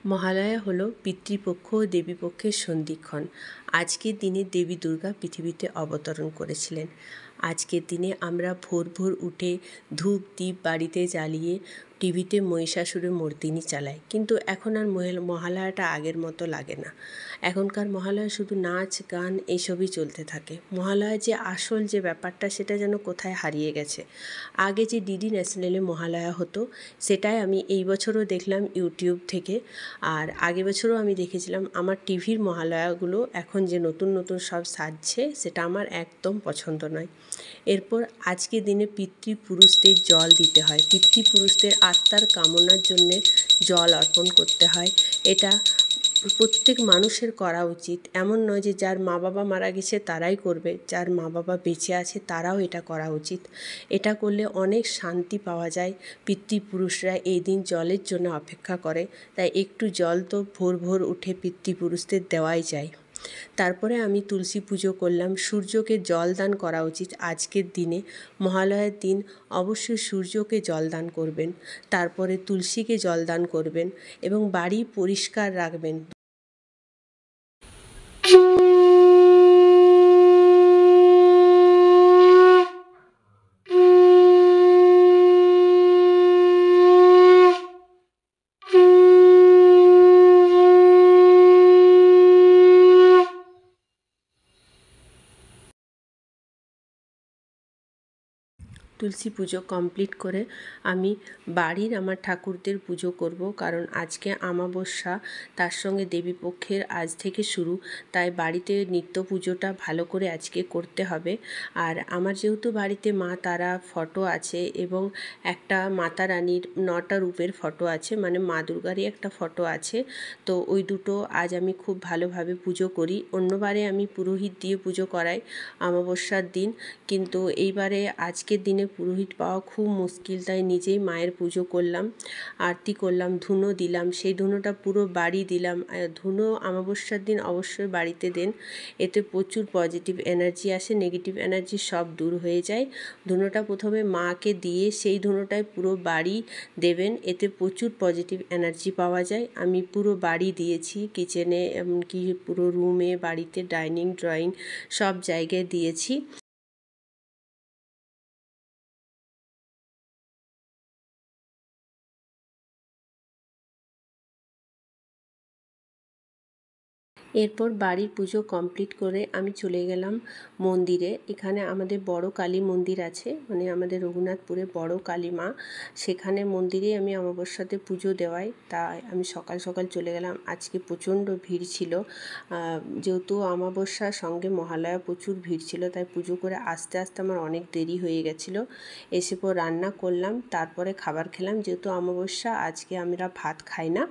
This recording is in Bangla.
মহালয়া হলো পিতৃপক্ষ ও দেবীপক্ষের সন্ধিক্ষণ। আজকের দিনে দেবী দুর্গা পৃথিবীতে অবতরণ করেছিলেন। আজকের দিনে আমরা ভোর ভোর উঠে ধূপ দ্বীপ বাড়িতে জ্বালিয়ে টিভিতে মহিষাসুরের মর্দিনী চালাই, কিন্তু এখন আর মহালয়াটা আগের মতো লাগে না। এখনকার মহালয়া শুধু নাচ গান এইসবই চলতে থাকে। মহালয়ার যে আসল যে ব্যাপারটা সেটা যেন কোথায় হারিয়ে গেছে। আগে যে ডিডি ন্যাশনালে মহালয়া হতো সেটাই আমি এই বছরও দেখলাম ইউটিউব থেকে, আর আগের বছরও আমি দেখেছিলাম। আমার টিভির মহালয়াগুলো এখন যে নতুন নতুন সব সাজছে সেটা আমার একদম পছন্দ নয়। এরপর আজকের দিনে পিতৃপুরুষদের জল দিতে হয়, পিতৃপুরুষদের আত্মার কামনার জন্যে জল অর্পণ করতে হয়। এটা প্রত্যেক মানুষের করা উচিত। এমন নয় যে যার মা বাবা মারা গেছে তারাই করবে, যার মা বাবা বেঁচে আছে তারাও এটা করা উচিত। এটা করলে অনেক শান্তি পাওয়া যায়। পিতৃপুরুষরা এই দিন জলের জন্য অপেক্ষা করে, তাই একটু জল তো ভোর ভোর উঠে পিতৃপুরুষদের দেওয়াই যায়। তারপরে আমি তুলসী পুজো করলাম। সূর্যকে জল দান করা উচিত আজকের দিনে। মহালয়ার দিন অবশ্যই সূর্যকে জল দান করবেন, তারপরে তুলসীকে জল দান করবেন এবং বাড়ি পরিষ্কার রাখবেন। তুলসী পুজো কমপ্লিট করে আমি বাড়ির আমার ঠাকুরদের পুজো করব, কারণ আজকে অমাবস্যা, তার সঙ্গে দেবীপক্ষের আজ থেকে শুরু। তাই বাড়িতে নিত্য পুজোটা ভালো করে আজকে করতে হবে। আর আমার যেহেতু বাড়িতে মা তারা ফটো আছে এবং একটা মাতা রানীর 9টা রূপের ফটো আছে, মানে মা দুর্গারই একটা ফটো আছে, তো ওই দুটো আজ আমি খুব ভালোভাবে পুজো করি। অন্যবারে আমি পুরোহিত দিয়ে পুজো করাই অমাবস্যার দিন, কিন্তু এইবারে আজকের দিনে পুরোহিত পাওয়া খুব মুশকিল, তাই নিজেই মায়ের পুজো করলাম, আরতি করলাম, ধুনো দিলাম। সেই ধুনোটা পুরো বাড়ি দিলাম। ধুনো অমাবস্যার দিন অবশ্যই বাড়িতে দেন, এতে প্রচুর পজিটিভ এনার্জি আসে, নেগেটিভ এনার্জি সব দূর হয়ে যায়। ধুনোটা প্রথমে মাকে দিয়ে সেই ধুনোটায় পুরো বাড়ি দেবেন, এতে প্রচুর পজিটিভ এনার্জি পাওয়া যায়। আমি পুরো বাড়ি দিয়েছি, কিচেনে এমনকি পুরো রুমে, বাড়িতে ডাইনিং ড্রয়িং সব জায়গায় দিয়েছি। এরপর বাড়ির পুজো কমপ্লিট করে আমি চলে গেলাম মন্দিরে। এখানে আমাদের বড় কালী মন্দির আছে, মানে আমাদের রঘুনাথপুরে বড় কালী মা, সেখানে মন্দিরেই আমি অমাবস্যাতে পুজো দেওয়াই। তাই আমি সকাল সকাল চলে গেলাম। আজকে প্রচণ্ড ভিড় ছিল, যেহেতু অমাবস্যার সঙ্গে মহালয়া প্রচুর ভিড় ছিল, তাই পুজো করে আস্তে আস্তে আমার অনেক দেরি হয়ে গেছিলো। এসে পর রান্না করলাম, তারপরে খাবার খেলাম। যেহেতু অমাবস্যা আজকে আমরা ভাত খাই না,